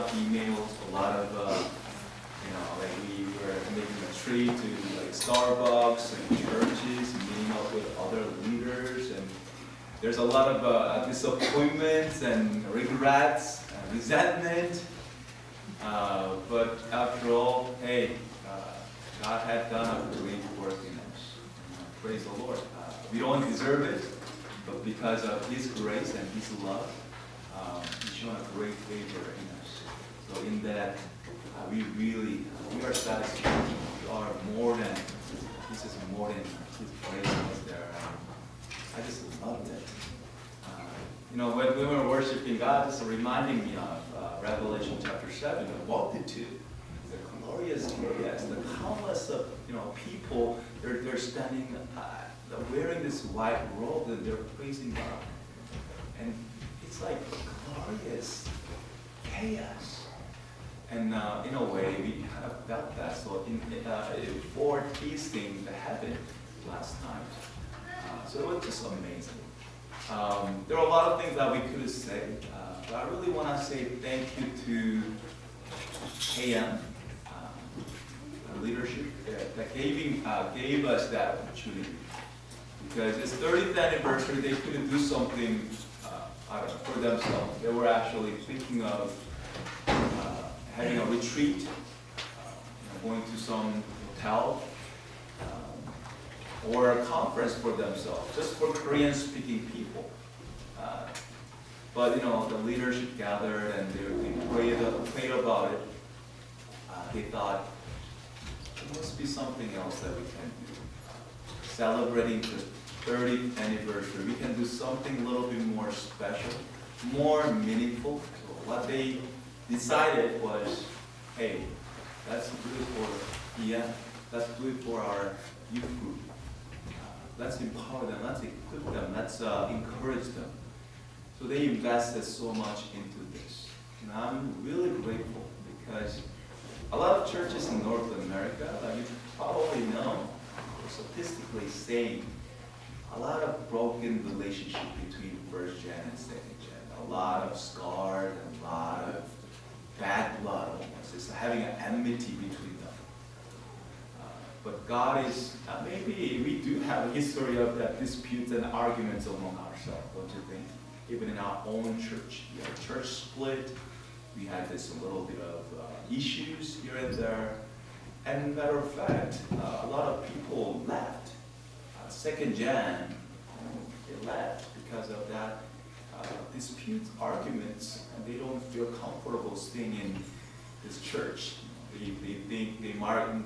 of emails, a lot of, like we were making a trip to like Starbucks and churches, meeting up with other leaders, and there's a lot of disappointments and regrets and resentment. But after all, hey, God had done a great work in us. Praise the Lord. We don't deserve it, but because of His grace and His love, He's shown a great favor in us. So in that, we are satisfied. We are more than, this is more than His grace was there. I just loved it. When we were worshiping God, just reminding me of Revelation chapter 7, the multitude, the glorious chaos, the countless of people. They're standing, wearing this white robe, and they're praising God, and it's like glorious chaos. And in a way, we kind of felt that. So for tasting the heaven last night, so it was just amazing. There are a lot of things that we could say, but I really want to say thank you to KM, leadership that gave us that opportunity. Because it's 30th anniversary, they couldn't do something for themselves. They were actually thinking of having a retreat, going to some hotel, or a conference for themselves, just for Korean-speaking people. But the leadership gathered and they prayed about it. They thought there must be something else that we can do. Celebrating the 30th anniversary, we can do something a little bit more special, more meaningful. So what they decided was, hey, let's do it for EM, let's do it for our youth group. Let's empower them, let's equip them, let's encourage them. So they invested so much into this. And I'm really grateful because a lot of churches in North America, like you probably know, are statistically saying a lot of broken relationship between first gen and second gen. A lot of scars and a lot of bad blood almost. It's having an enmity between them. But God is, maybe we do have a history of that disputes and arguments among ourselves, don't you think? Even in our own church. We had a church split. We had this little bit of issues here and there. And matter of fact, a lot of people left. Second gen, they left because of that disputes, arguments, and they don't feel comfortable staying in this church. They think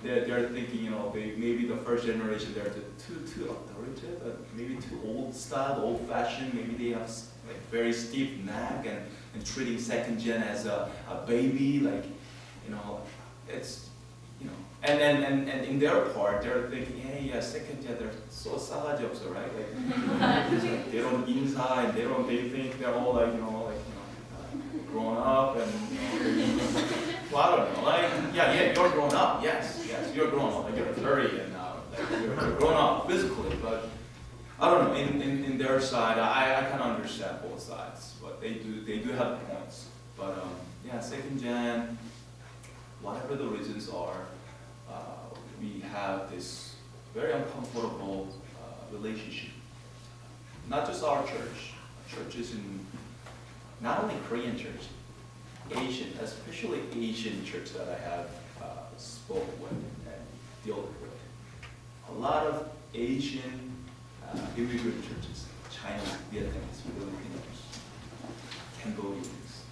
they're thinking, maybe the first generation they're too authoritative, maybe too old style, old fashioned. Maybe they have like very stiff neck and treating second gen as a baby, it's and in their part they're thinking, hey, yeah, second gen they're so 싸가지 없어, right? Like, they don't inside, they think they're all grown up and well, I don't know, yeah, you're grown up, yes, you're grown up, you're 30 and you're grown up physically, but I don't know, in their side, I kind of understand both sides, but they do have points, but yeah, second gen, whatever the reasons are, we have this very uncomfortable relationship. Not just our church, churches in, not only Korean church, Asian, especially Asian church that I have spoke with and dealt with. A lot of Asian immigrant churches, Chinese, Vietnamese, Filipinos, Cambodians.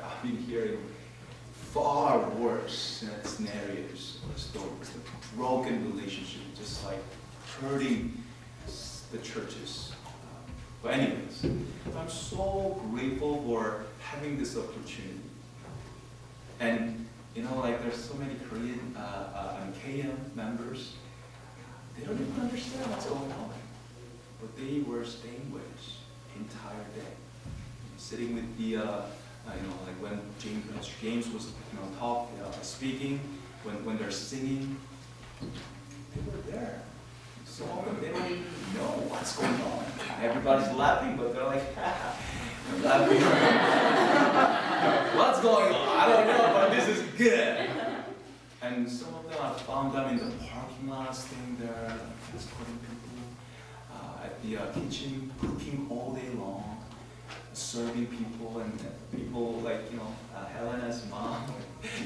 I've been hearing far worse scenarios or stories, the broken relationship, just like hurting the churches. But anyways, I'm so grateful for having this opportunity. And there's so many Korean KM members, they don't even understand what's going on. But they were staying with us the entire day. Sitting with the when James was speaking, when they're singing, they were there. Some of them, they don't even know what's going on. Everybody's laughing, but they're like, laughing. What's going good. And some of them, I found them in the parking lot, staying there, like, escorting people, at the kitchen, cooking all day long, serving people, and people like, you know, Helena's mom.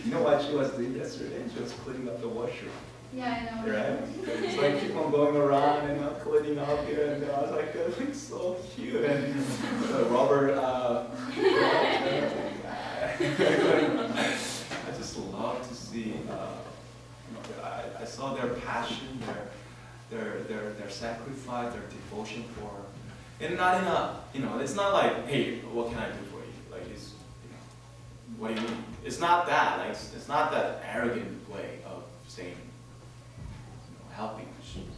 You know what she was doing yesterday? She was cleaning up the washroom. Yeah, I know. Right? It's like keep on going around and cleaning up here, and I was like, that looks so cute. And Robert, I just love to see, you know, I saw their passion, their sacrifice, their devotion for, and not in a, you know, it's not like, hey, what can I do for you? Like, it's, you know, what do you mean? It's not that, like, it's not that arrogant way of saying, helping,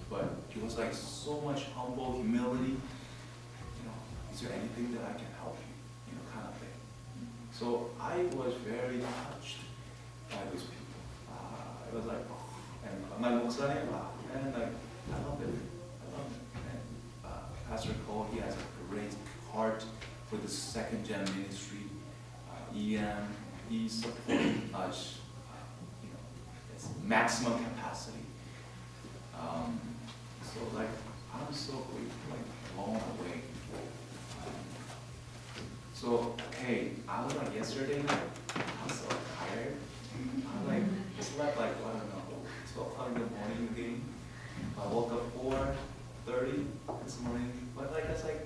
but it was like so much humble humility. You know, is there anything that I can help you? You know, kind of thing. So I was very touched by those people. It was like, oh, and my 목사님, and like I love it. I love it. And Pastor Cole, he has a great heart for the second gen ministry. He supported us. You know, it's maximum capacity. So like, I'm so grateful, like blown away. So hey, I was like yesterday night, I was so tired. I like slept like, I don't know, 12 o'clock in the morning again. I woke up 4:30 this morning, but like I was like,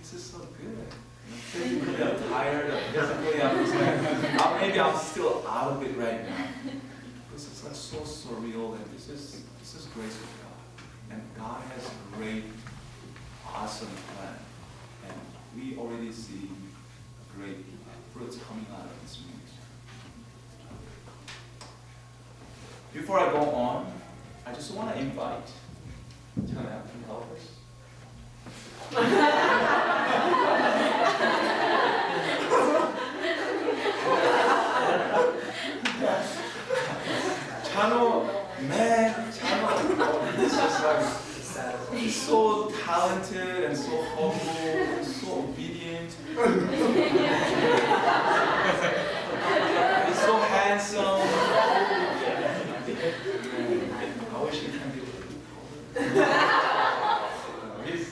this is so good. Physically I'm tired, physically I'm just like, maybe I'm still out of it right now. This is like so surreal, and this is grace of God. And God has a great, awesome plan. And we already see great fruits coming out of this ministry. Before I go on, I just want to invite, can I have some helpers? He's so talented and so humble, so obedient. He's so handsome. I wish he can be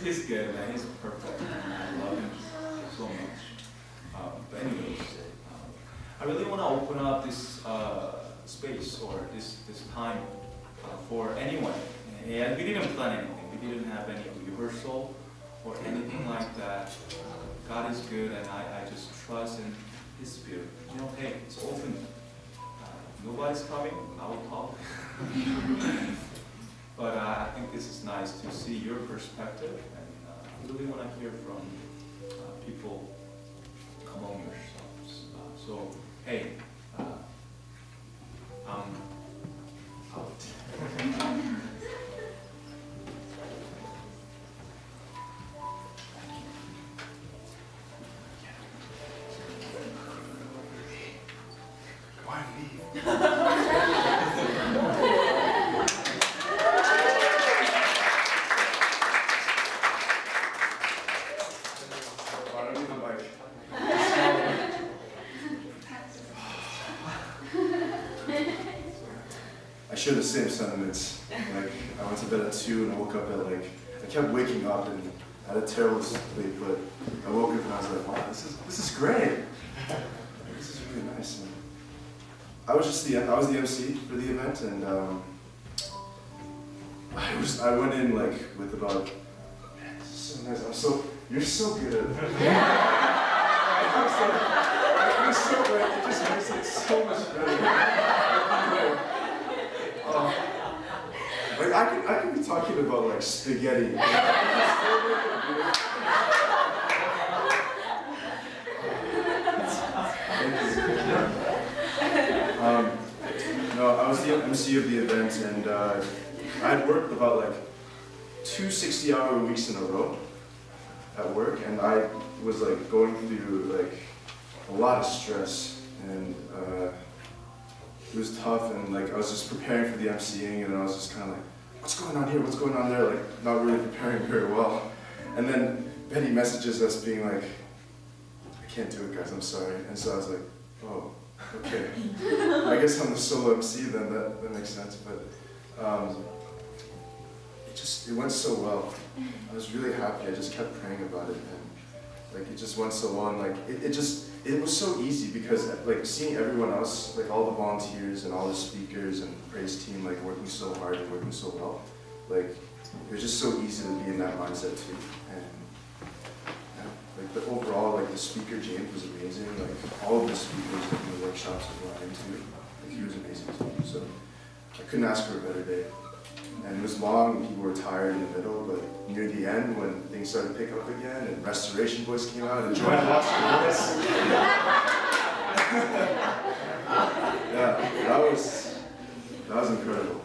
he's good, man. He's perfect. I love him so much. But anyways, I really want to open up this space or this time for anyone. And we didn't plan anything. We didn't have any rehearsal or anything like that. God is good, and I just trust in His Spirit. You know, hey, it's open. Nobody's coming. I will talk. But I think this is nice to see your perspective, and I really want to hear from people among yourselves. So, hey, I'm out. I share the same sentiments. Like, I went to bed at 2 and I woke up at like, I kept waking up and I had a terrible sleep, but I woke up and I was like, wow, this is great. This is really nice. And I was the MC for the event, and I went in like with about, man, this is so nice. You're so good at it. I'm so great. It just makes it so much better. Like I could be talking about like spaghetti. No, I was the MC of the event, and I had worked about like 2 60-hour weeks in a row at work, and I was like going through like a lot of stress, and it was tough, and like I was just preparing for the MCing, and I was just kind of like, what's going on here, what's going on there, like not really preparing very well. And then Betty messages us being like, I can't do it, guys, I'm sorry. And so I was like, oh, Okay. I guess I'm the solo MC then, that makes sense, but it went so well. I was really happy, I just kept praying about it, and like it just went so well, and like it was so easy because like seeing everyone else, like all the volunteers and all the speakers and the praise team like working so hard and working so well, like it was just so easy to be in that mindset too. And like the overall, like the speaker James was amazing. Like all of the speakers in the workshops that we went into, like he was amazing too. So I couldn't ask for a better day. And it was long, and people were tired in the middle, but near the end, when things started to pick up again, and Restoration Boys came out and joined Watch the Voice. Yeah, that was incredible.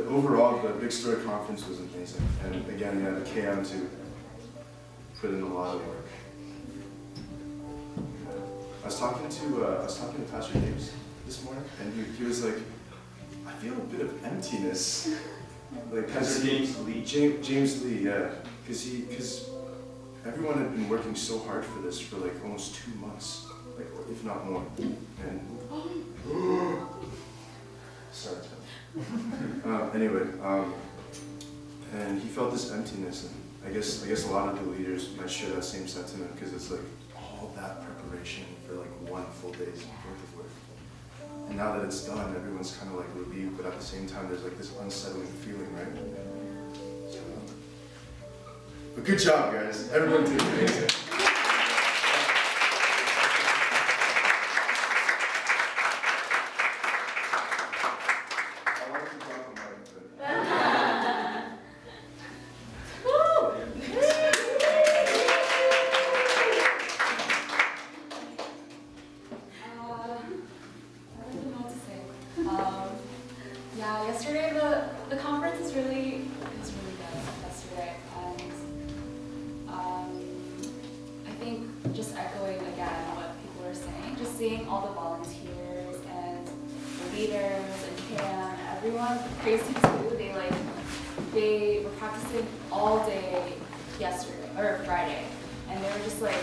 Overall, the Big Story Conference was amazing. And again, yeah, the KM too. Put in a lot of work. I was talking to Pastor James this morning, and he was like, I feel a bit of emptiness. Like Pastor James Lee. James Lee, yeah, because everyone had been working so hard for this for like almost 2 months, like if not more. And sorry. Anyway, and he felt this emptiness, and I guess a lot of the leaders might share that same sentiment because it's like all that preparation for like 1 full day's worth of work. And now that it's done, everyone's kind of like relieved, but at the same time, there's like this unsettling feeling, right? So, but good job, guys. Everyone did amazing. Yeah, yesterday the conference was really good yesterday, and I think just echoing again what people were saying, just seeing all the volunteers and the leaders and Cam, everyone, praise team too. They were practicing all day yesterday or Friday, and they were just like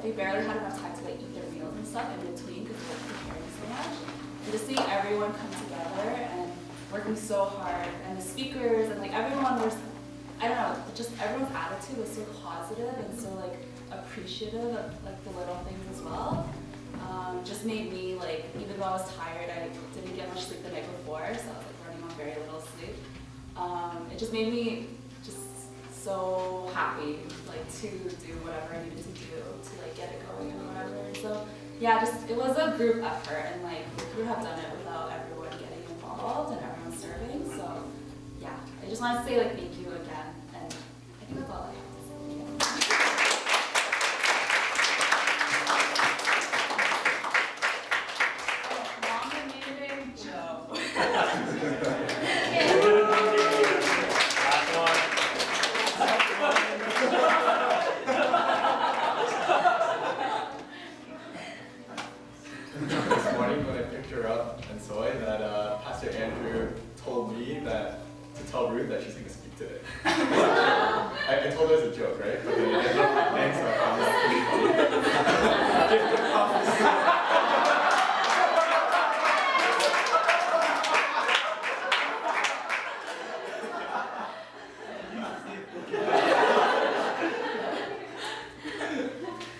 they barely had enough time to like eat their meals and stuff in between because they were preparing so much. And just seeing everyone come together and working so hard, and the speakers and like everyone was, I don't know, just everyone's attitude was so positive and so like appreciative of like the little things as well. Just made me like, even though I was tired, I didn't get much sleep the night before, so I was like running on very little sleep. It just made me just so happy like to do whatever I needed to do to like get it going and whatever. So yeah, just it was a group effort, and like we could have done it without everyone getting involved and everyone serving. So yeah, I just want to say like thank you again, and I think that's all I have to say. Long-winded Joe. This morning when I picked her up and saw it, that Pastor Andrew told me that to tell Ruth that she's going to speak today. I told her as a joke, right? But then it ended up happening, so I found that pretty funny. Gift of prophecy.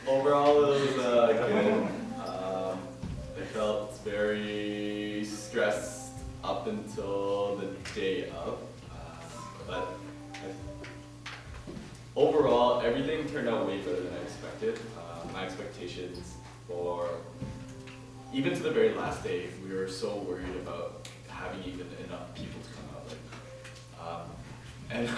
Overall, it was good. I felt very stressed up until the day of, but overall, everything turned out way better than I expected. My expectations for, even to the very last day, we were so worried about having even enough people to come out. And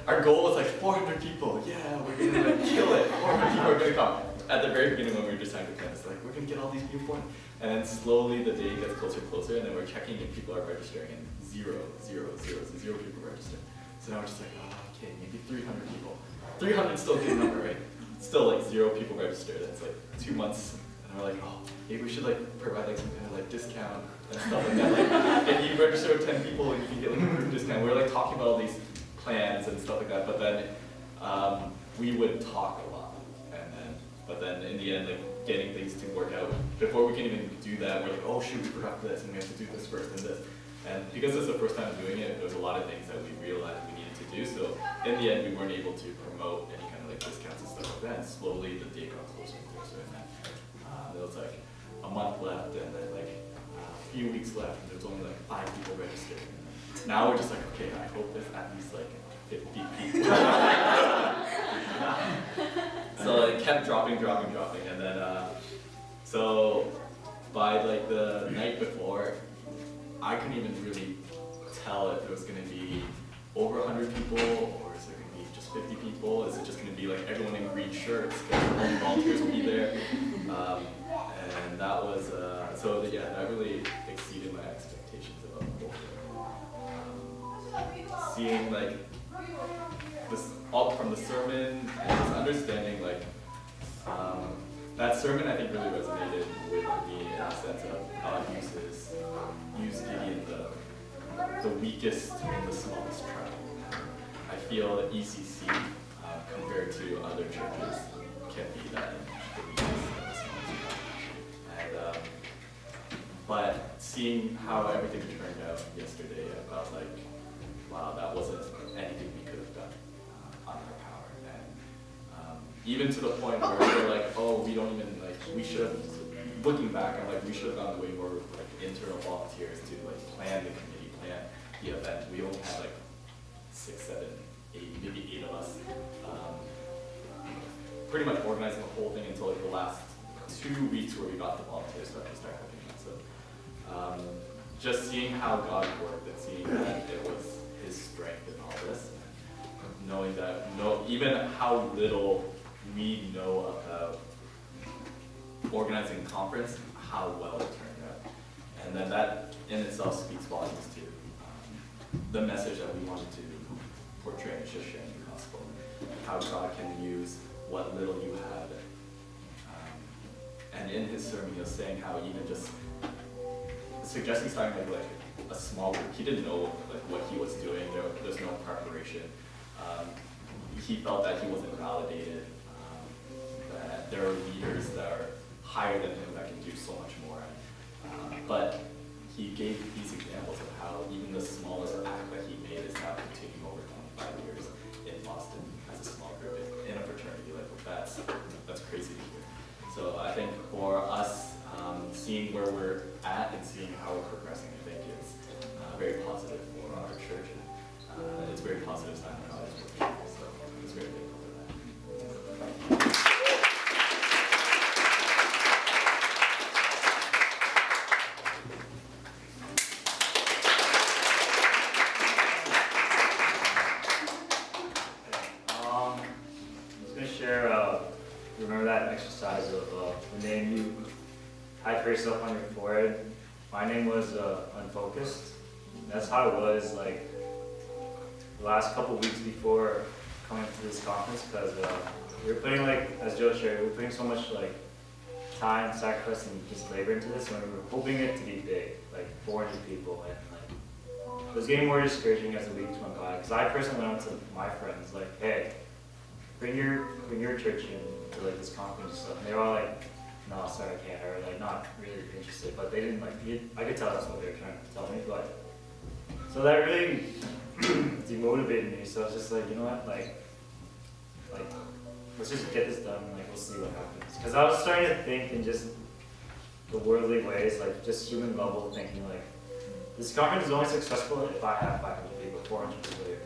our goal was like 400 people. Yeah, we're gonna like kill it. 400 people are gonna come. At the very beginning when we were just trying to plan, it's like we're gonna get all these people in. And then slowly the day gets closer and closer, and then we're checking if people are registering, and zero people registering. So now we're just like, oh, okay, maybe 300 people. 300 is still a good number, right? Still like 0 people registered. It's like 2 months, and we're like, oh, maybe we should like provide like some kind of like discount and stuff like that. Like if you register with 10 people, you can get like a group discount. We're like talking about all these plans and stuff like that, but then we would talk a lot, but then in the end, like getting things to work out. Before we can even do that, we're like, oh shoot, we forgot this, and we have to do this first and this. And because it's the first time doing it, there's a lot of things that we realized we needed to do. So in the end, we weren't able to promote any kind of like discounts and stuff like that. And slowly, the day got closer and closer. And then there was like a month left, and then like a few weeks left, and there's only like 5 people registered. And now we're just like, okay, I hope there's at least like 50 people. So it kept dropping, and then so by like the night before, I couldn't even really tell if it was going to be over 100 people, or is it going to be just 50 people? Is it just going to be like everyone in green shirts because only volunteers will be there? And that was so yeah, that really exceeded my expectations about the whole thing. Seeing like this all from the sermon and just understanding like that sermon, I think really resonated with me in the sense of God used Gideon, the weakest and the smallest tribe. I feel that ECC compared to other churches can be that the weakest and the smallest tribe. And but seeing how everything turned out yesterday, I felt like, wow, that wasn't anything we could have done on our power. And even to the point where we're like, oh, we don't even like, we should have, looking back, I'm like, we should have gone way more like internal volunteers to like plan the committee, plan the event. We only had like 6, 7, 8, maybe 8 of us. Pretty much organizing the whole thing until like the last 2 weeks where we got the volunteers to actually start helping us. So just seeing how God worked and seeing that it was His strength in all this, and knowing that even how little we know about organizing a conference, how well it turned out. And then that in itself speaks volumes to the message that we wanted to portray and just sharing the gospel. How God can use what little you had. And in his sermon, he was saying how even just suggesting starting like a small group. He didn't know like what he was doing. There's no preparation. He felt that he wasn't validated. That there are leaders that are higher than him that can do so much more. But he gave these examples of how even the smallest act that he made is now continuing over 25 years in Boston as a small group in a fraternity. Like that's crazy to hear. So I think for us, seeing where we're at and seeing how we're progressing, I think it's very positive for our church. And it's very positive sign of God is working. So it's very thankful for that. Remember that exercise of the name you had for yourself on your forehead? My name was Unfocused. That's how it was like the last couple weeks before coming to this conference, because we were putting, like, as Joe shared, we were putting so much like time, sacrifice, and just labor into this, and we were hoping it to be big, like 400 people, and like it was getting more discouraging as the weeks went by. Because I personally went to my friends like, hey, bring your church in to like this conference and stuff. And they were all like, no, sorry, I can't, or like not really interested. But they didn't like, I could tell that's what they were trying to tell me. But so that really demotivated me. So I was just like, you know what, like let's just get this done. Like we'll see what happens. Because I was starting to think in just the worldly ways, like just human level thinking. Like this conference is only successful if I have 500 people, 400 people here.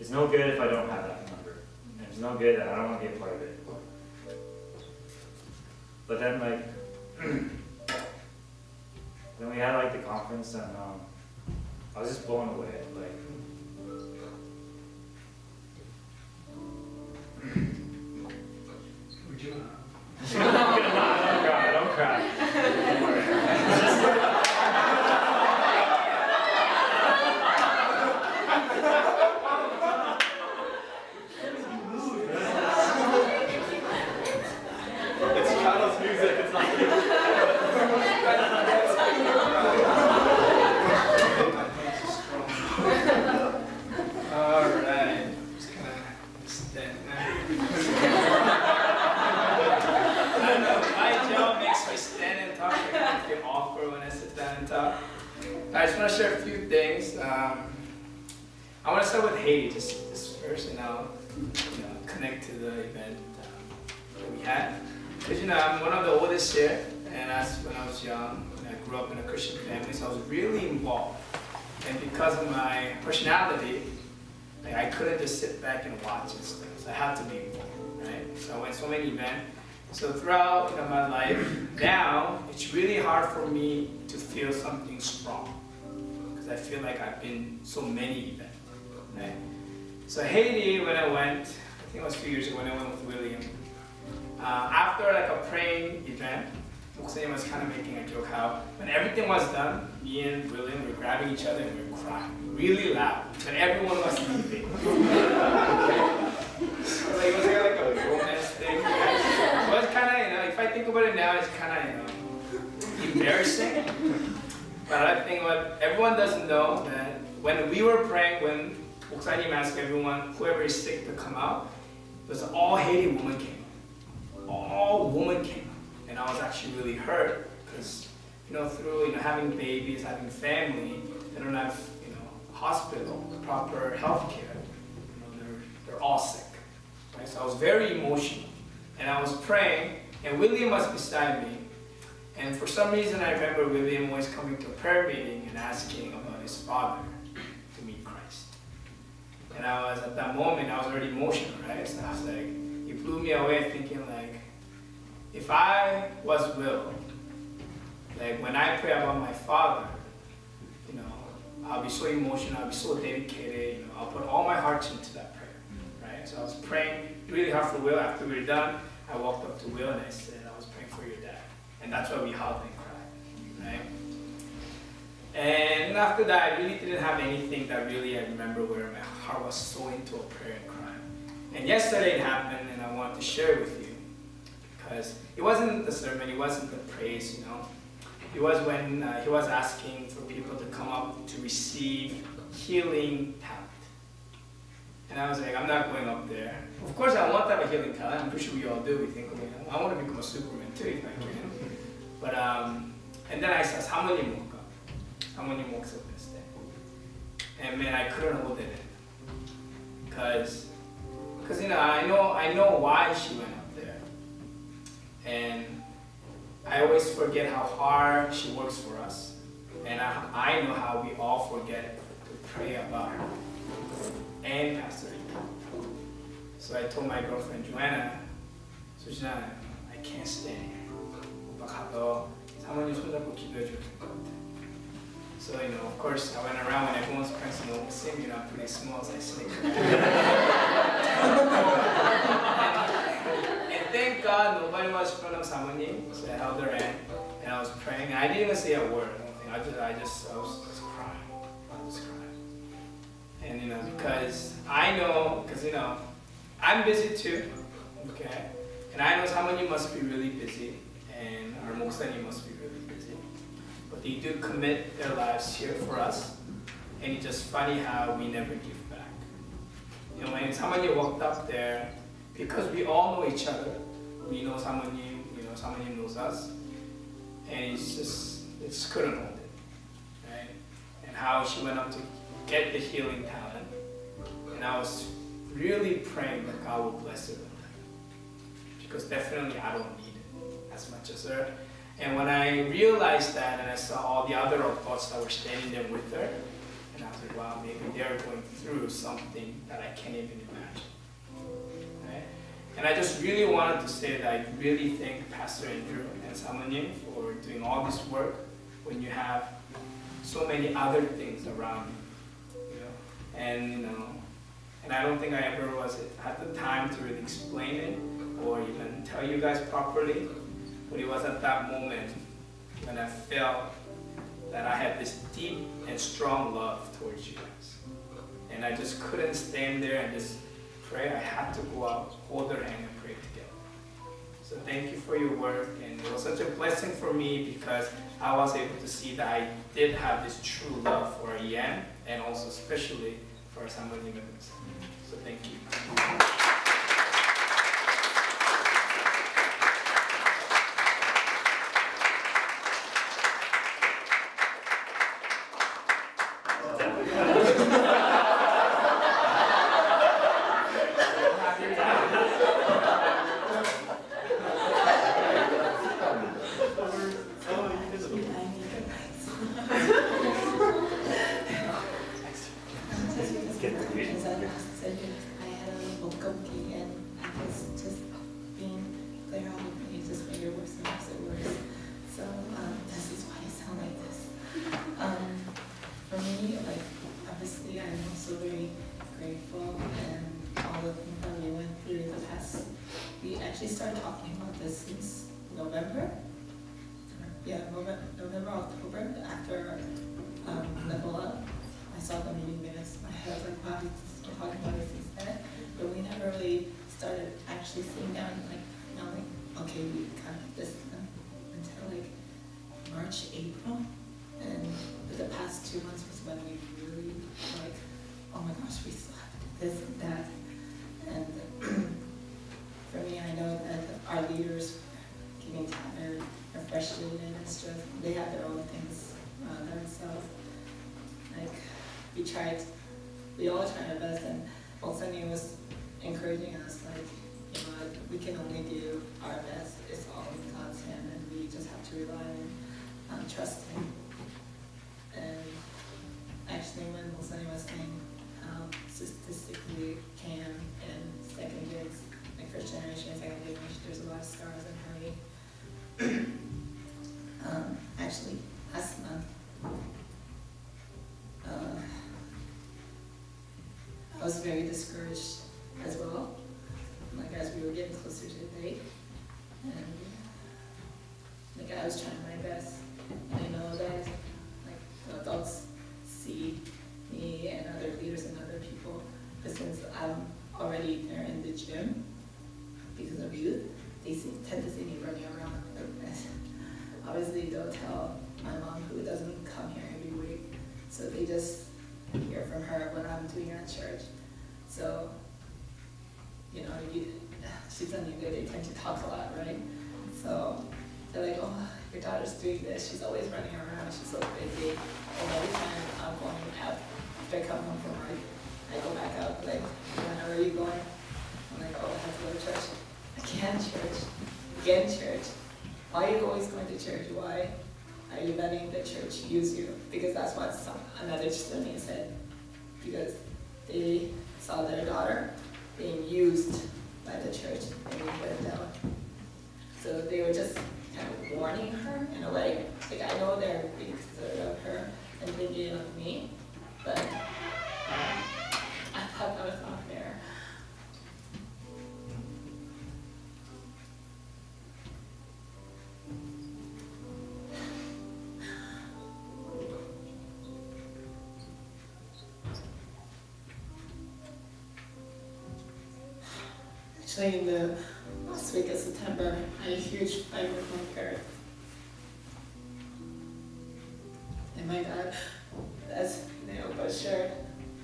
It's no good if I don't have that number. And it's no good that I don't want to be a part of it. But then like, then we had like the conference, and I was just blown away. Like, Would you? don't cry. I just want to share a few things. I want to start with Haiti, just first, and I'll connect to the event that we had. Because I'm one of the oldest here, and that's when I was young. I grew up in a Christian family, so I was really involved. And because of my personality, like, I couldn't just sit back and watch and stuff. So I had to be involved, right? So I went to so many events. So throughout my life, now it's really hard for me to feel something strong because I feel like I've been so many events, right? So Haiti, when I went, I think it was a few years ago when I went with William. After like a praying event, Moksanim was kind of making a joke how when everything was done, me and William were grabbing each other and we were crying really loud, and everyone was leaving. Okay? So like, it was like a romance thing. Right? So it's kind of, if I think about it now, it's kind of, embarrassing. But I think what everyone doesn't know that when we were praying, when Moksanim asked everyone, whoever is sick to come out, it was all Haiti women came. All women came. And I was actually really hurt because, through having babies, having family, they don't have, hospital, proper health care. They're all sick. Right? So I was very emotional. And I was praying, and William was beside me. And for some reason, I remember William always coming to a prayer meeting and asking about his father to meet Christ. And I was, at that moment, I was already emotional, right? So I was like, he blew me away thinking like, if I was Will, like when I pray about my father, I'll be so emotional, I'll be so dedicated, I'll put all my heart into that prayer, right? So I was praying really hard for Will. After we were done, I walked up to Will and I said, I was praying for your dad. And that's why we hugged and cried, right? And after that, I really didn't have anything that really I remember where my heart was so into a prayer and crying. And yesterday it happened, and I wanted to share it with you. Because it wasn't the sermon, it wasn't the praise, It was when he was asking for people to come up to receive healing talent. And I was like, I'm not going up there. Of course, I want to have a healing talent. I'm pretty sure we all do. We think, I want to become a Superman too if I can. But, and then I said, how many walk up? How many walks up this day? And man, I couldn't hold it in. Because I know why she went up there. And I always forget how hard she works for us. And I know how we all forget to pray about her. And Pastor Ika. So I told my girlfriend Joanna, Sujana, I can't stand here. 오빠 가서 사모님 손잡고 기도해줘야 될 것 같아. So, of course, I went around when everyone's praying some old sing, I'm pretty small, so I sneak And thank God nobody was in front of Samonim, so I held her hand and I was praying. I didn't even say a word. I was just crying. I was crying. And because I know, I'm busy too, okay? And I know Samonim must be really busy, and our Moksanim must be really busy. But they do commit their lives here for us, and it's just funny how we never give back. When Samonim walked up there, because we all know each other, we know Samonim, Samonim knows us, and it just couldn't hold it, right? And how she went up to get the healing talent, and I was really praying that God will bless her with that, because definitely I don't need it as much as her. And when I realized that, and I saw all the other adults that were standing there with her, and I was like, wow, maybe they're going through something that I can't even imagine. And I just really wanted to say that I really thank Pastor Andrew and Samonim for doing all this work when you have so many other things around you, And I don't think I ever had the time to really explain it or even tell you guys properly. But it was at that moment when I felt that I had this deep and strong love towards you guys. And I just couldn't stand there and just pray. I had to go out, hold their hand, and pray together. So thank you for your work, and it was such a blessing for me because I was able to see that I did have this true love for Ian, and also especially for somebody members. So thank you. this since November. Yeah, November, October, after level up. I saw the meeting minutes. My head was like, wow, we've been talking about it since then. But we never really started actually sitting down and like, you know, like, okay, we kind of this until like March, April. And the past 2 months was when we really like, oh my gosh, we still have to do this and that. And for me, I know that our leaders getting tired or frustrated and stressed, they have their own things themselves. Like, we all tried our best, and Sunny was encouraging us, like, you know, we can only do our best. It's all in God's hand, and we just have to rely on trust Him. And actually, when Sunny was saying how statistically Cam and second grades, like first generation and second generation, there's a lot of scars and hurry. Actually, last month, I was very discouraged as well, like as we were getting closer to the date, and like I was trying my best. And I know that like the adults see me and other leaders and other people, but since I'm already there in the gym because of youth, they tend to see me running around. Obviously, they'll tell my mom, who doesn't come here every week, so they just hear from her what I'm doing at church. So, you know, she's on you, they tend to talk a lot, right? So they're like, oh, your daughter's doing this, she's always running around, she's so busy. And every time I'm going out, after I come home from work, I go back out, like, where are you going? I'm like, oh, I have to go to church. Again, church. Why are you always going to church? Why are you letting the church use you? Because that's what another student said. Because they saw their daughter being used by the church and they put it down. So they were just kind of warning her in a way. Like, I know they're being considerate of her and thinking of me, but I thought that was not fair. Actually, in the last week of September, I had a huge fight with my parents. And my dad, as Naomi shared,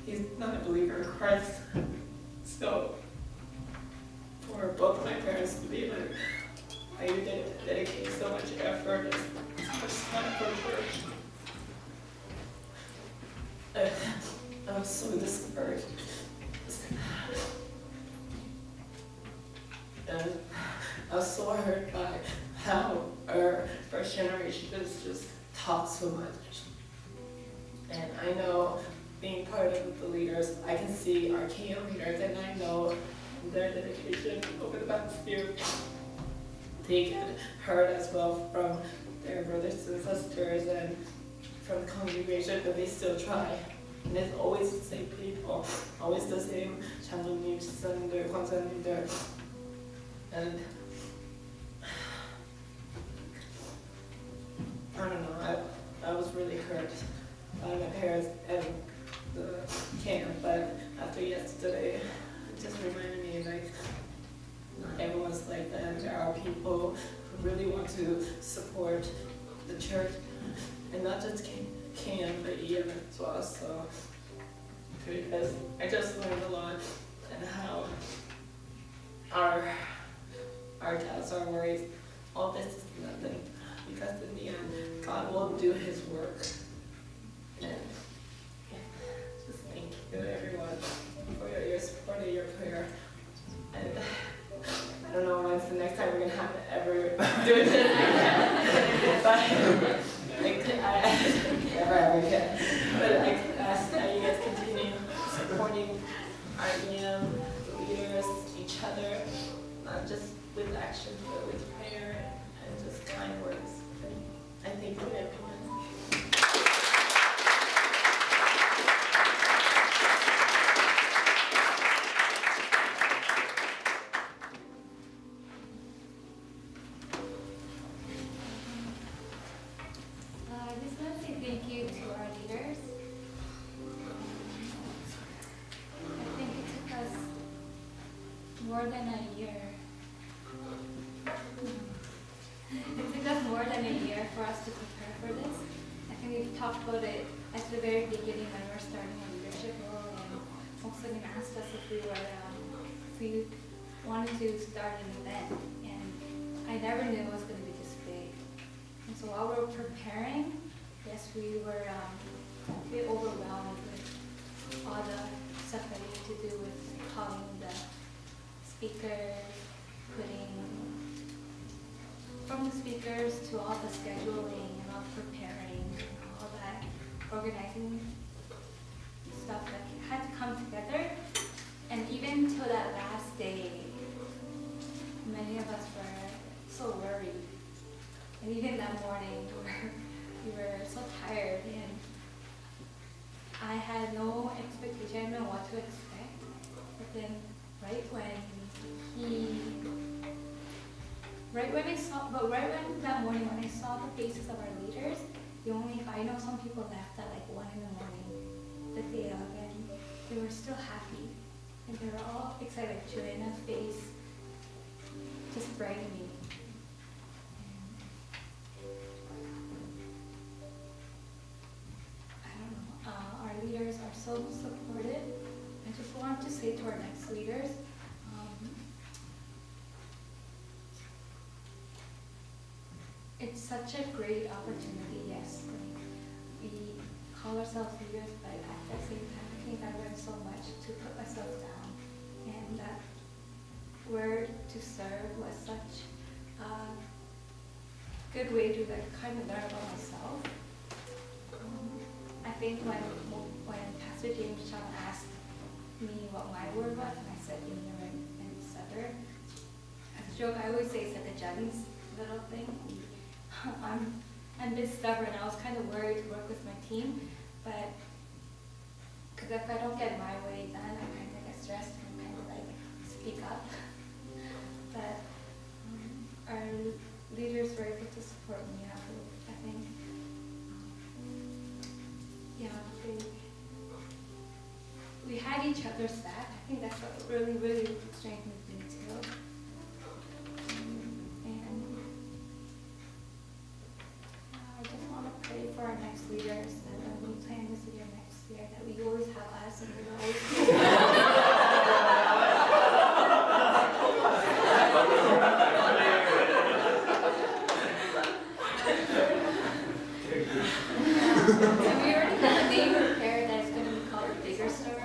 he's not a believer in Christ. So, for both of my parents to be like, I dedicate so much effort and so much time for church. I was so discouraged. And I was so hurt by how our first generation is just taught so much. And I know, being part of the leaders, I can see our KM leaders, and I know their dedication over the past year. They get hurt as well from their brothers and sisters and from the congregation, but they still try. And it's always the same people, always the same 장로님, 집사님들, 권사님들. And I don't know, I was really hurt by my parents and the camp, but after yesterday, it just reminded me, like, not everyone's like that. There are people who really want to support the church, and not just camp, but EM as well. So, because I just learned a lot, and how our doubts, our worries, all this is nothing, because in the end, God will do His work. And just thank you, everyone, for your support and your prayer. And I don't know when's the next time we're gonna have to ever do this again, but never again. But I ask that you guys continue supporting our EM, the leaders, each other, not just with action, but with prayer and just kind words. And I thank you, everyone. more than a year. It took us more than a year for us to prepare for this. I think we talked about it at the very beginning when we were starting our leadership role, and Volkswagen asked us if we wanted to start an event, and I never knew it was going to be this big. And so while we were preparing, yes, we were a bit overwhelmed with all the stuff that we had to do with calling the speakers, putting from the speakers to all the scheduling and all preparing and all that organizing stuff that had to come together. And even till that last day, many of us were so worried. And even that morning, we were so tired, and I had no expectation, I didn't know what to expect. But then, right when that morning, when I saw the faces of our leaders, I know some people left at like 1 in the morning, the day of, and they were still happy. And they were all excited, like Joanna's face, just brightening. I don't know, our leaders are so supportive. I just want to say to our next leaders, it's such a great opportunity, yes. We call ourselves leaders, but at the same time, I think I learned so much to put myself down. And that word to serve was such a good way to kind of learn about myself. I think when Pastor James Chung asked me what my word was, and I said ignorant and setter, as a joke, I always say it's like a Johnny's little thing. I'm a bit stubborn. I was kind of worried to work with my team, but because if I don't get my way done, I kind of get stressed and kind of like speak up. But our leaders were able to support me afterwards, I think. We had each other's back. I think that's what really, really strengthened me too. I just want to pray for our next leaders, that when we plan this year next year, that we always have us and we're always and we already have a name prepared that is going to be called The Bigger Story.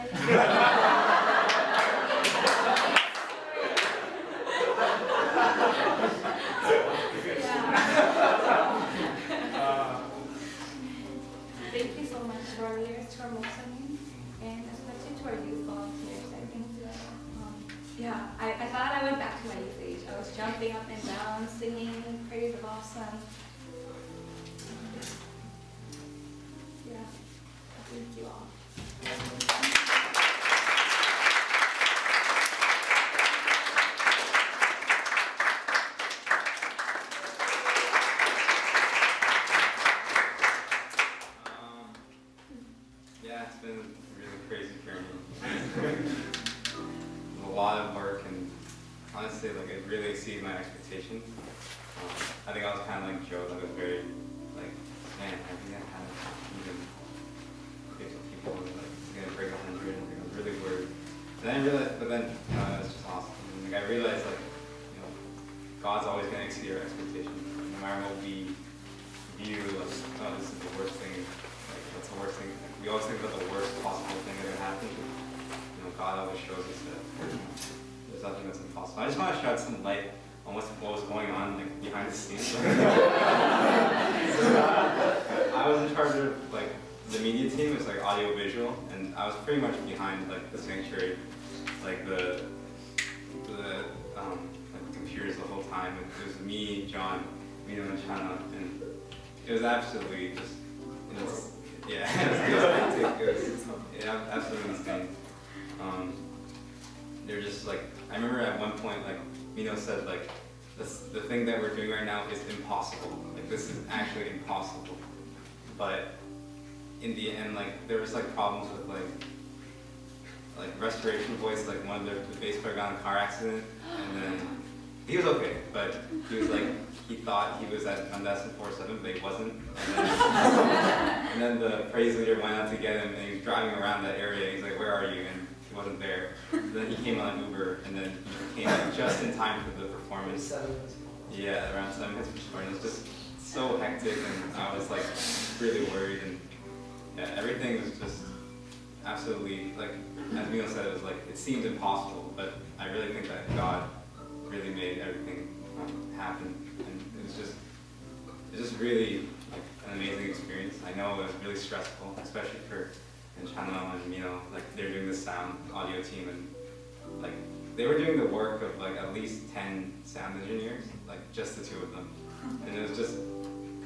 Thank you so much to our leaders, to our Muslim, and especially to our youth volunteers. I think, I thought I went back to my youth age. I was jumping up and down, singing praise of awesome. Thank you all. Yeah, it's been a really crazy journey. A lot of work, and honestly, like it really exceeded my expectations. I think I was kind of like Joe, that was very like, man, I think I kind of even people were like, it's gonna break 100, and I was really worried. And then I realized, but then it's just awesome. And, like I realized, like, God's always gonna exceed our expectations. No matter what we view, like, oh, this is the worst thing. Like, what's the worst thing? Like, we always think about the worst possible thing that could happen. God always shows us that there's nothing that's impossible. I just want to shed some light on what was going on, like, behind the scenes. I was in charge of like the media team. It's like audio visual, and I was pretty much behind like the sanctuary, like the computers the whole time. It was me, John, Mino, and Chana, and it was absolutely just absolutely insane. They're just like, I remember at one point, like Mino said, like the thing that we're doing right now is impossible. Like this is actually impossible. But in the end, like there was like problems with like restoration voice, like one of the bass player got in a car accident, and then he was okay, but he was like, he thought he was on Destin 4-7, but he wasn't. And then the praise leader went out to get him, and he was driving around that area. He's like, "Where are you?" And he wasn't there. Then he came on Uber, and then he came like, just in time for the performance. Yeah, around 7 minutes before. And it was just so hectic, and I was like really worried, and yeah, everything was just absolutely, like, as Milo said, it was like, it seemed impossible, but I really think that God really made everything happen, and it's just really like an amazing experience. I know it was really stressful, especially for Channel and Milo, like they're doing the sound audio team, and like they were doing the work of like at least 10 sound engineers, like just the 2 of them, and it was just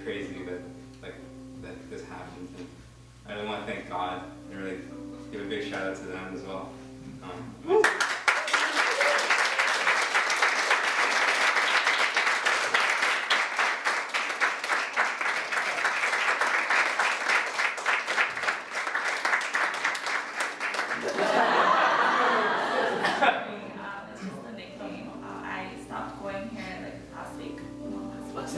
crazy that that this happened. And I really want to thank God and really give a big shout out to them as well. It's just a nickname. I stopped going here like last week. Last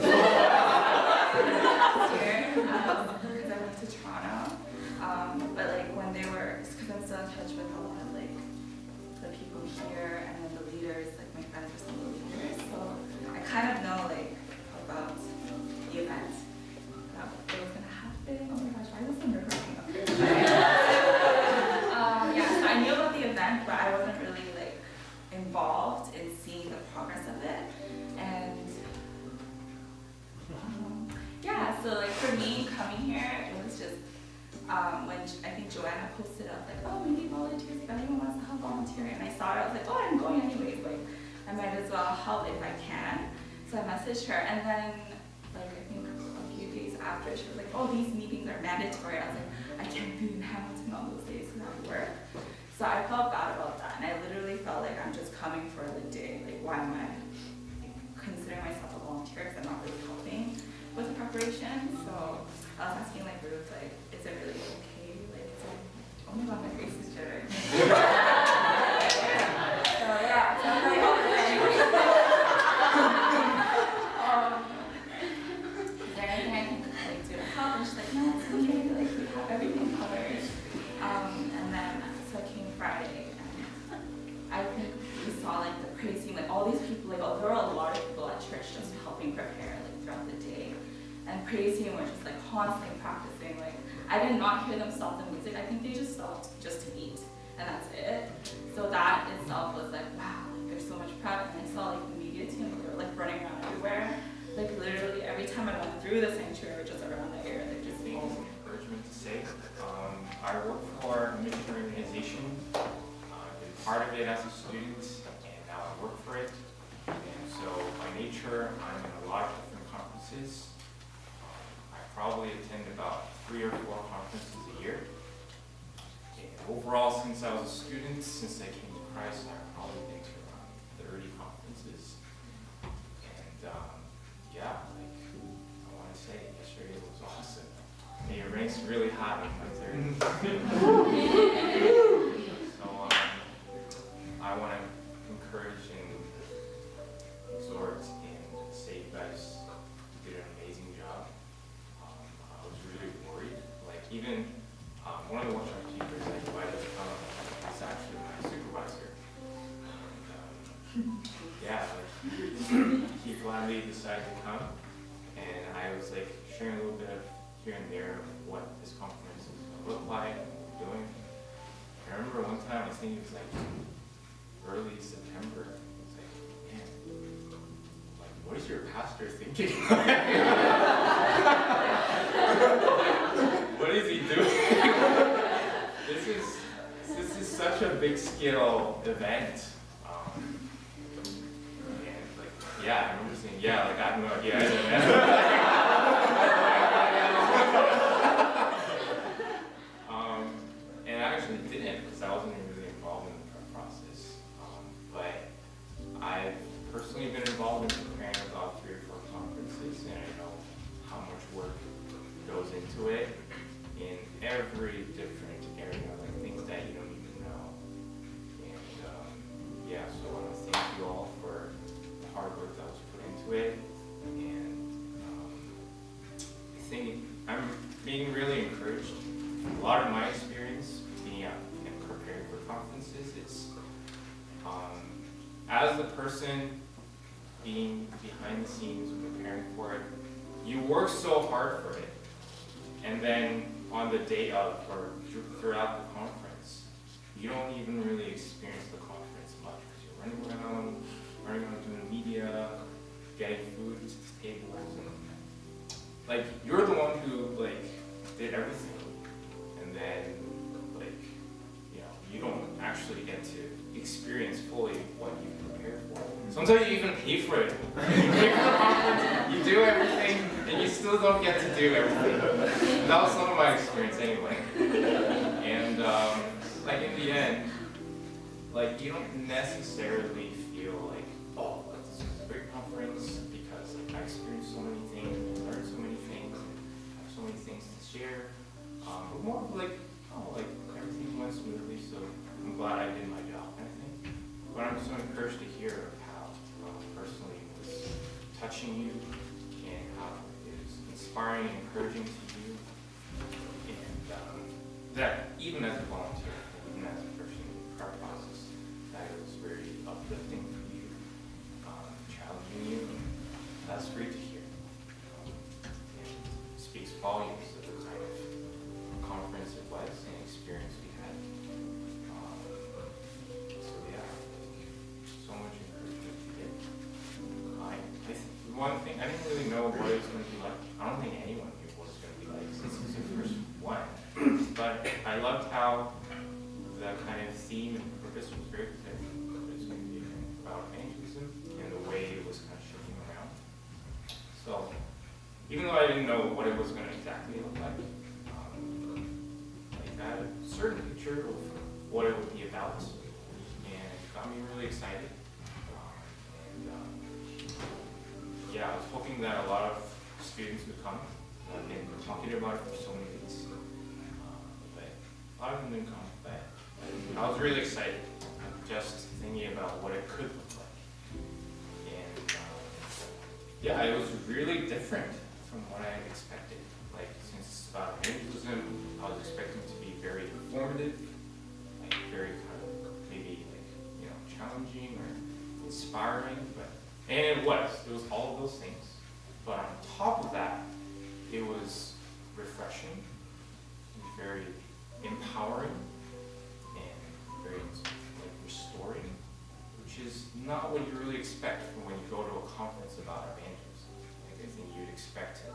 year, because I went to Toronto. But like when they were, because I'm still in touch with a lot of like the people here and then the leaders, like my friends are some of the leaders. So I kind of know like about the event, that it was gonna happen. Oh my gosh, why is this so nerve-wracking? Yeah, so I knew about the event, but I wasn't really like involved in seeing the progress of it. And yeah, so like for me coming here, it was just when I think Joanna posted up like, oh, we need volunteers, if anyone wants to help volunteer, and I saw it, I was like, oh, I'm going anyways, like I might as well help if I can. So I messaged her, and then like I think a few days after, she was like, oh, these meetings are mandatory. I was like, I can't be in Hamilton on those days because I work. So I felt bad about that, and I literally felt like I'm just coming for the day. Like, why am I like, considering myself a volunteer because I'm not really helping with the preparation? So I was asking like Ruth, like, is it really okay? Like, it's like, oh my god, my face is jittering. So yeah, so I'm like, oh, is there anything I can like do to help? And she's like, no, it's okay. Like, we have everything covered. And then so I came Friday, and I think we saw like the praise team, like all these people, like there were a lot of people at church just helping prepare like throughout the day. And praise team were just like constantly practicing. Like I did not hear them stop the music. I think they just stopped just to eat, and that's it. So that itself was like, wow, like there's so much prep. And I saw like the media team, they were like running around everywhere. Like literally every time I went through the sanctuary, just around the area, they just encouragement to say. I work for a missionary organization. I've been part of it as a student, and now I work for it. And so by nature, I'm in a lot of different conferences. I probably attend about 3 or 4 conferences a year. And overall, since I was a student, since I came to Christ, I've probably been to around 30 conferences. And yeah, like I want to say, yesterday was awesome. May your ranks really high in my third. So I want to encourage and exhort and say you guys did an amazing job. I was really worried. Like even one of the workshop teachers I invited to come is actually my supervisor. And, yeah, like he gladly decided to come, and I was like sharing a little bit of here and there of what this conference is going to look like, what we're doing. I remember one time, I think it was like early September, it was like, man, like, what is your pastor thinking? What is he doing? This is such a big scale event. And like, yeah, I remember saying, yeah, like I have no idea. And I actually didn't because I wasn't really involved in the prep process. But I've personally been involved in preparing about 3 or 4 conferences, and I know how much work goes into it in every different area, like things that you don't even know. being really encouraged. A lot of my experience being out and preparing for conferences, it's as the person being behind the scenes preparing for it, you work so hard for it, and then on the day of or throughout the conference, you don't even really experience the conference much because you're running around doing media, getting food to the tables, and like you're the one who like did everything, and then like you don't actually get to experience fully what you prepared for. Sometimes you even pay for it. You pay for the conference, you do everything, and you still don't get to do everything. That was some of my experience anyway. And like in the end, like you don't necessarily feel like, oh, this is a great conference because like, I experienced so many things, I learned so many things, I have so many things to share. But more of like, oh, like everything went smoothly, so I'm glad I did my job, kind of thing. But I'm so encouraged to hear of how personally it was touching you and how it was inspiring and encouraging to you. And that even as a volunteer, even as a person in the art process, that it was very uplifting for you, challenging you. That's great to hear. And it speaks volumes of the kind of conference it was and experience we had. So yeah, so much encouragement to get. One thing, I didn't really know what it was going to be like. I don't think anyone knew what it was going to be like since it was the first one. But I loved how the kind of theme and purpose was very clear. It was going to be about evangelism and the way it was kind of shifting around. So even though I didn't know what it was going to exactly look like, I had a certain picture of what it would be about, and it got me really excited. Yeah, I was hoping that a lot of students would come. I've been talking about it for so many weeks, but a lot of them didn't come. But I was really excited, just thinking about what it could look like. And yeah, it was really different from what I had expected. Like, since it's about evangelism, I was expecting it to be very informative, like very kind of maybe like challenging or inspiring, and it was all of those things. But on top of that, it was refreshing, and very empowering, and very like restoring, which is not what you really expect from when you go to a conference about evangelism. Like, I think you'd expect to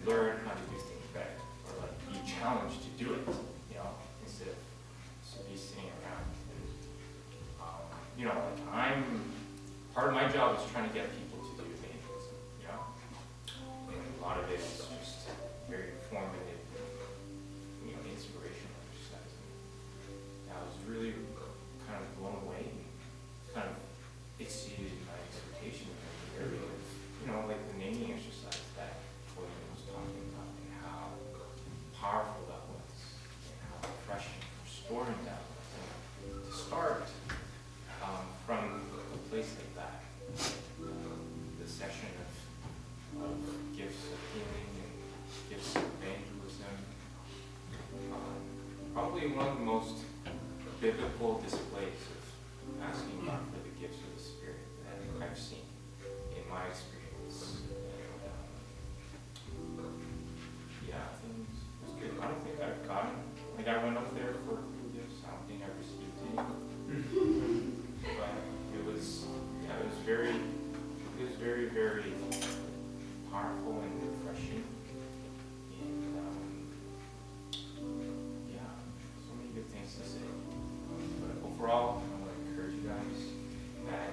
learn how to do things better, or like be challenged to do it, instead of be sitting around. And, like part of my job is trying to get people to do evangelism, and a lot of it is just very informative, inspirational exercise. And I was really kind of blown away and kind of exceeded my expectations in the area of, like the naming exercise that William was talking about, and how powerful that was, and how refreshing, restoring that was. And to start from a place like that, the session of gifts of healing and gifts of evangelism, probably one of the most biblical displays of asking God for the gifts of the Spirit that I've seen in my experience. And, yeah, I think it was good. I don't think I've gotten, I went up there for gifts. I don't think I received any. But it was very, very powerful and refreshing. And yeah, so many good things to say. But overall, I want to encourage you guys that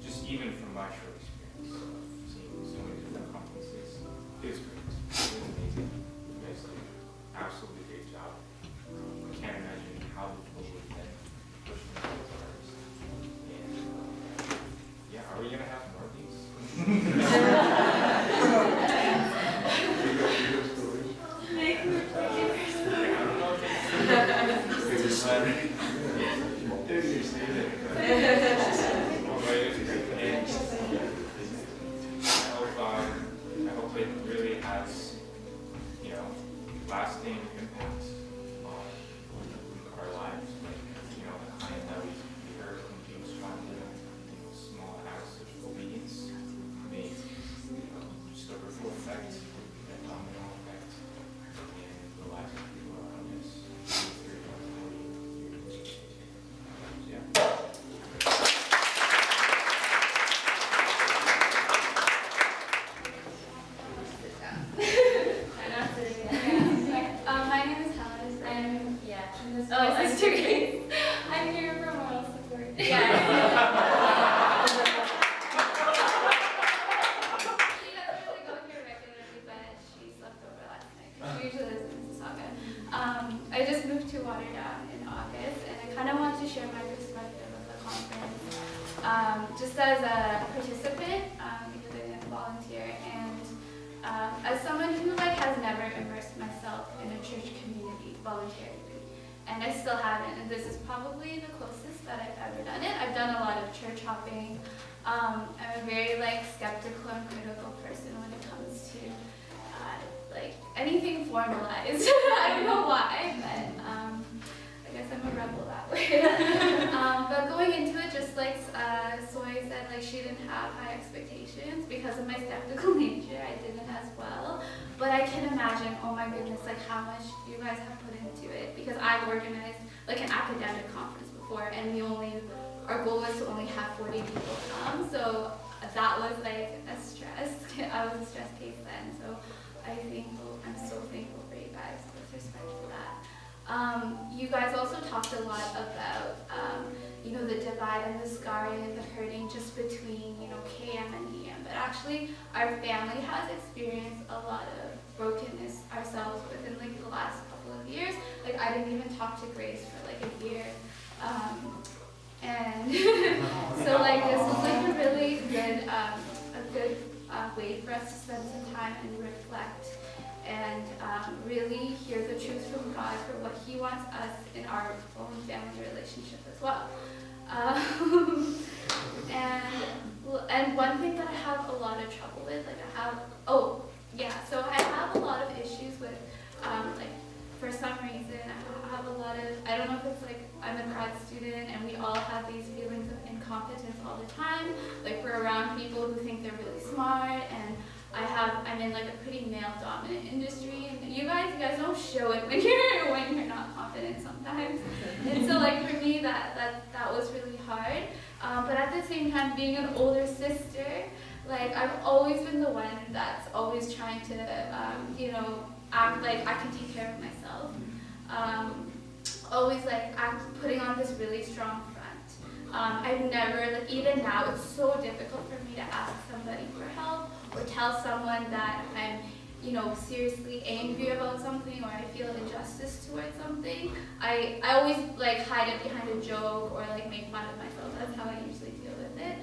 just even from my short experience of seeing so many different conferences, it was great. It was amazing. You guys did an absolutely great job. I can't imagine how difficult it would have been pushing those bars. And yeah, are we going to have more of these? I hope it really has as a participant, because I didn't volunteer, and as someone who like has never immersed myself in a church community voluntarily, and I still haven't, and this is probably the closest that I've ever done it. I've done a lot of church hopping. I'm a very like skeptical and critical person when it comes to like anything formalized. I don't know why, but I guess I'm a rebel that way. But going into it, just like Soy said, like she didn't have high expectations because of my skeptical nature. I didn't as well. But I can imagine, oh my goodness, like how much you guys have put into it, because I've organized like an academic conference before, and our goal was to only have 40 people come. So that was like a stress. I was a stress case then. So I'm so thankful for you guys with respect to that. You guys also talked a lot about, the divide and the scarring and the hurting just between, KM and EM. But actually, our family has experienced a lot of brokenness ourselves within like the last couple of years. Like I didn't even talk to Grace for like a year. And so like this was like a really good, way for us to spend some time and reflect and really hear the truth from God for what He wants us in our own family relationship as well. And one thing that I have a lot of trouble with, so I have a lot of issues with, for some reason, I have a lot of, I don't know if it's like I'm a grad student and we all have these feelings of incompetence all the time. Like we're around people who think they're really smart, and I'm in like a pretty male-dominant industry, and you guys don't show it when you're not confident sometimes. And so like for me that was really hard. But at the same time, being an older sister, like I've always been the one that's always trying to act like I can take care of myself. Always like putting on this really strong front. I've never, like even now, it's so difficult for me to ask somebody for help or tell someone that I'm, seriously angry about something or I feel injustice towards something. I always like hide it behind a joke or like make fun of myself. That's how I usually deal with it.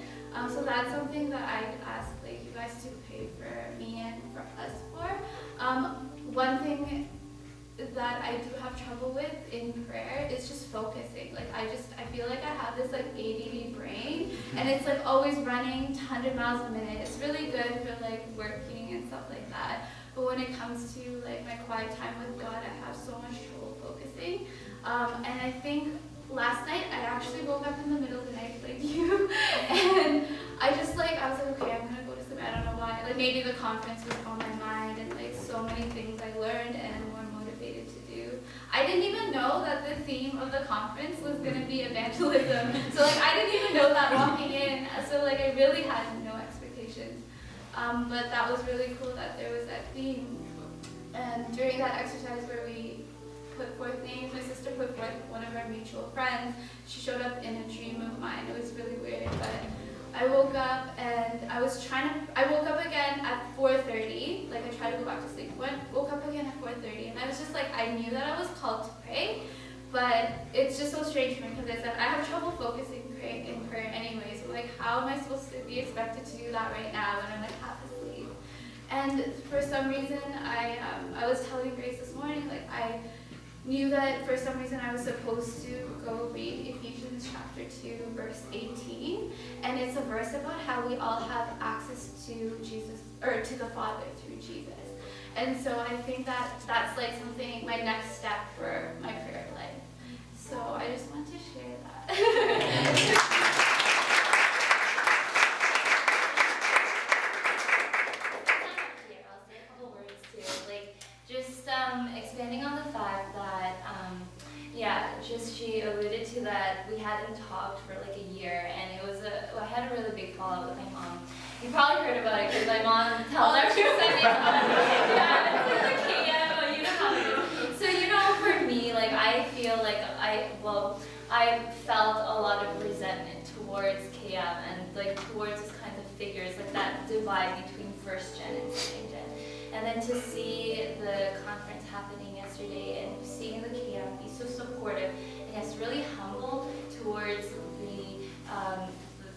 So that's something that I'd ask like you guys to pray for me and for us for. One thing that I do have trouble with in prayer is just focusing. Like I feel like I have this like ADD brain, and it's like always running 100 miles a minute. It's really good for like working and stuff like that. But when it comes to like my quiet time with God, I have so much trouble focusing. And I think last night I actually woke up in the middle of the night like you, and I was like, okay, I'm gonna go to sleep. I don't know why. Like maybe the conference was on my mind, and like so many things I learned and more motivated to do. I didn't even know that the theme of the conference was gonna be evangelism. So like I didn't even know that walking in. So like I really had no expectations. But that was really cool that there was that theme. And during that exercise where we put forth names, my sister put forth one of our mutual friends. She showed up in a dream of mine. It was really weird, but I woke up and I woke up again at 4:30. Like I tried to go back to sleep. Woke up again at 4:30, and I was just like, I knew that I was called to pray, but it's just so strange for me because I said I have trouble focusing in prayer anyway. So like, how am I supposed to be expected to do that right now when I'm like half asleep? And for some reason, I was telling Grace this morning, like I knew that for some reason I was supposed to go read Ephesians chapter 2, verse 18. And it's a verse about how we all have access to Jesus, or to the Father through Jesus. And so I think that that's like something, my next step for my prayer life. So I just want to share that. Expanding on the fact that, she alluded to that we hadn't talked for like a year, and I had a really big fallout with my mom. You probably heard about it because my mom tells every Sunday, yeah, it's like, okay, yeah, you know how it is. So, for me, like, I feel like I felt a lot of resentment towards KM and like towards these kinds of figures, like that divide between first gen and second gen. And then to see the conference happening yesterday and seeing the KM be so supportive and yes, really humble towards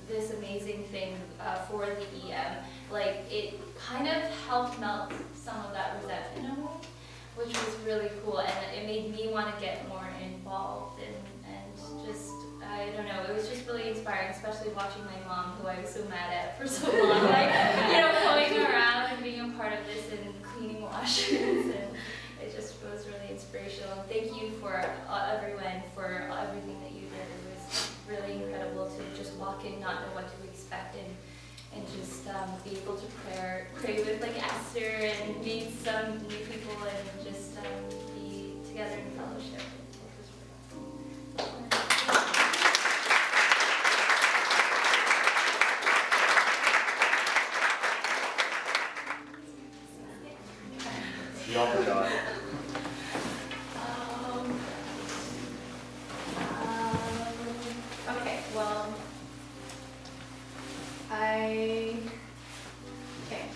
the this amazing thing for the EM. Like, it kind of helped melt some of that resentment away, which was really cool, and it made me want to get more involved and just, I don't know, it was just really inspiring, especially watching my mom, who I was so mad at for so long, like, going around and being a part of this and cleaning washrooms, and it just was really inspirational. And thank you for everyone for everything that you did. It was really incredible to just walk in, not know what to expect, and just be able to pray with like Esther and meet some new people and just be together in fellowship. It was really awesome. We all forgot. Okay, well, I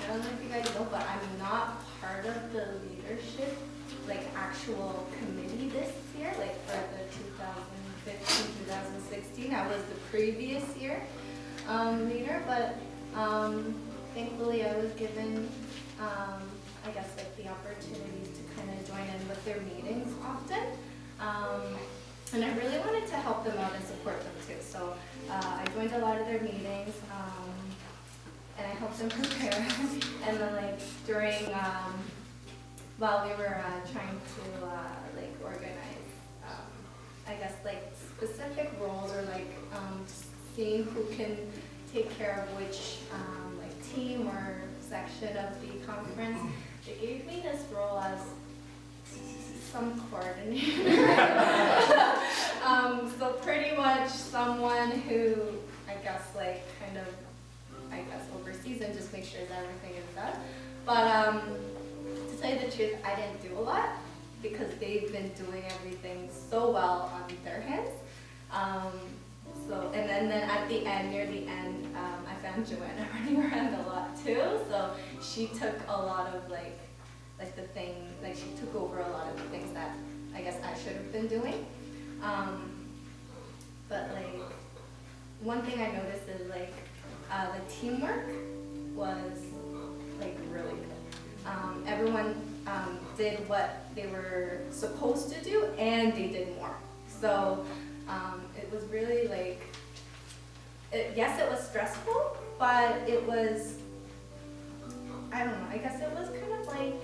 don't know if you guys know, but I'm not part of the leadership, like actual committee this year, like for the 2015-2016. I was the previous year leader, but thankfully I was given, I guess, like the opportunities to kind of join in with their meetings often. And I really wanted to help them out and support them too. So I joined a lot of their meetings, and I helped them prepare. And then like during, while we were trying to like organize, I guess like specific roles, or like seeing who can take care of which like team or section of the conference, they gave me this role as some coordinator. So pretty much someone who, I guess, like kind of, I guess, oversees and just makes sure that everything is done. But to tell you the truth, I didn't do a lot because they've been doing everything so well on their hands. So, and then at the end, near the end, I found Joanna running around a lot too. So she took a lot of like the thing, like she took over a lot of the things that I guess I should have been doing. But like, one thing I noticed is like, the teamwork was like really good. Everyone did what they were supposed to do, and they did more. So it was really like, yes, it was stressful, but it was, I don't know, I guess it was kind of like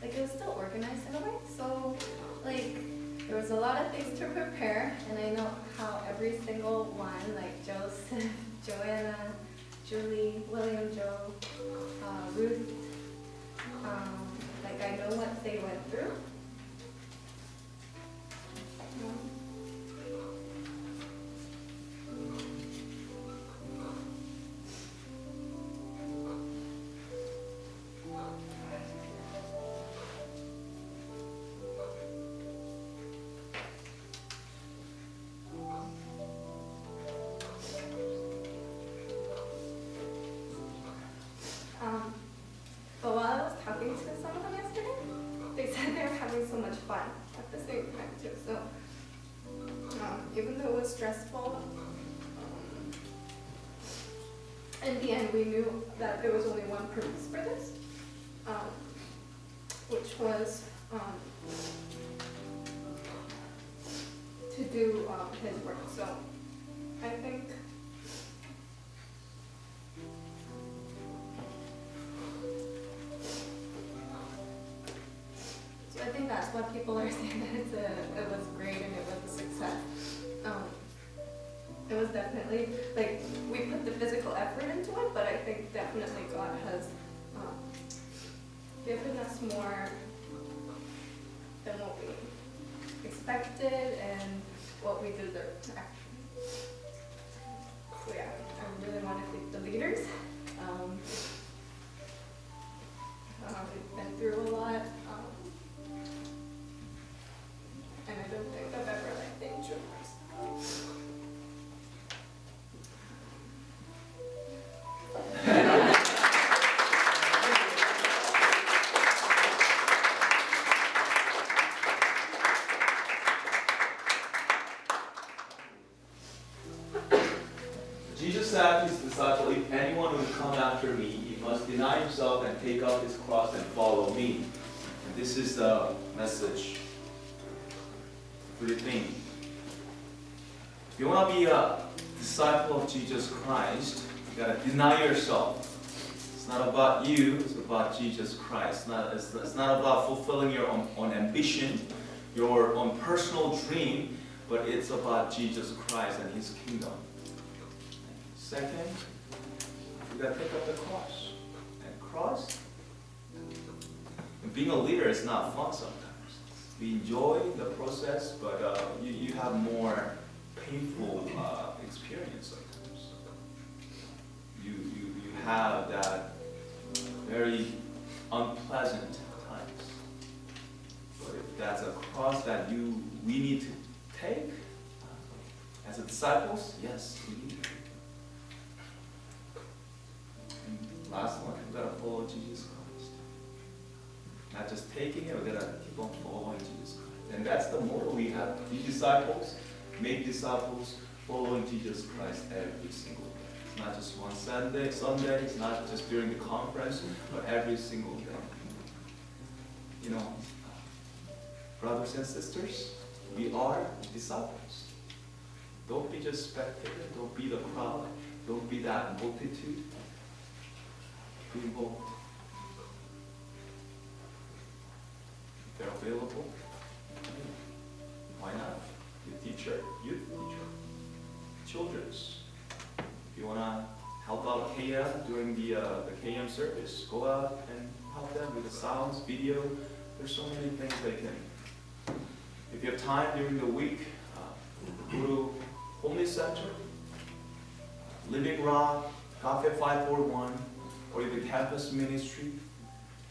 it was still organized in a way. So like, there was a lot of things to prepare, and I know how every single one, like Joseph, Joanna, Julie, William, Joe, Ruth, like I know what they went through. But while I was talking to some of them yesterday, they said they were having so much fun at the same time too. So even though it was stressful, in the end we knew that there was only one purpose for this, which was to do his work. So I think that's why people are saying that it was great and it was a success. It was definitely, like, we put the physical effort into it, but I think definitely God has given us more than what we expected and what we deserved, actually. So yeah, I really want to thank the leaders. We've been through a lot. And I don't think I've ever like thanked you myself. must deny himself and take up his cross and follow me. And this is the message for the thing. If you want to be a disciple of Jesus Christ, you got to deny yourself. It's not about you, it's about Jesus Christ. It's not about fulfilling your own ambition, your own personal dream, but it's about Jesus Christ and His kingdom. Second, you got to pick up the cross. And cross, being a leader is not fun sometimes. We enjoy the process, but you have more painful experience sometimes. You have that very unpleasant times. But if that's a cross that we need to take as a disciples, yes, we need to. And last one, we gotta follow Jesus Christ. Not just taking it, we gotta keep on following Jesus Christ. And that's the motto we have. Be disciples, make disciples, following Jesus Christ every single day. It's not just one Sunday, it's not just during the conference, but every single day. You know, brothers and sisters, we are disciples. Don't be just spectators, don't be the crowd, don't be that multitude. Be involved. If they're available, why not? Youth teacher, children's. If you want to help out KM during the KM service, go out and help them with the sounds, video. There's so many things they can. If you have time during the week, go to Homeless Center, Living Rock, Cafe 541, or even campus ministry.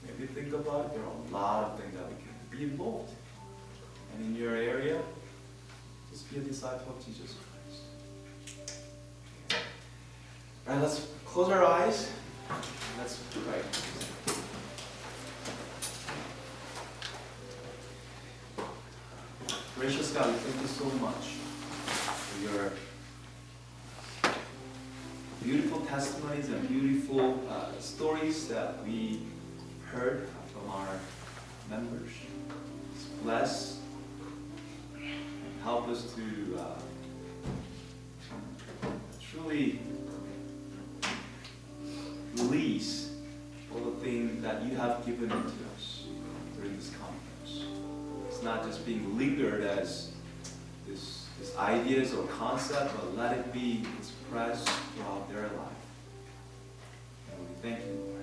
Maybe think about it. There are a lot of things that we can be involved. And in your area, just be a disciple of Jesus Christ. All right, let's close our eyes. Let's pray. Gracious God, we thank you so much for your beautiful testimonies and beautiful stories that we heard from our members. Bless and help us to truly release all the things that you have given to us during this conference. It's not just being lingered as this ideas or concept, but let it be expressed throughout their life. And we thank you, Lord.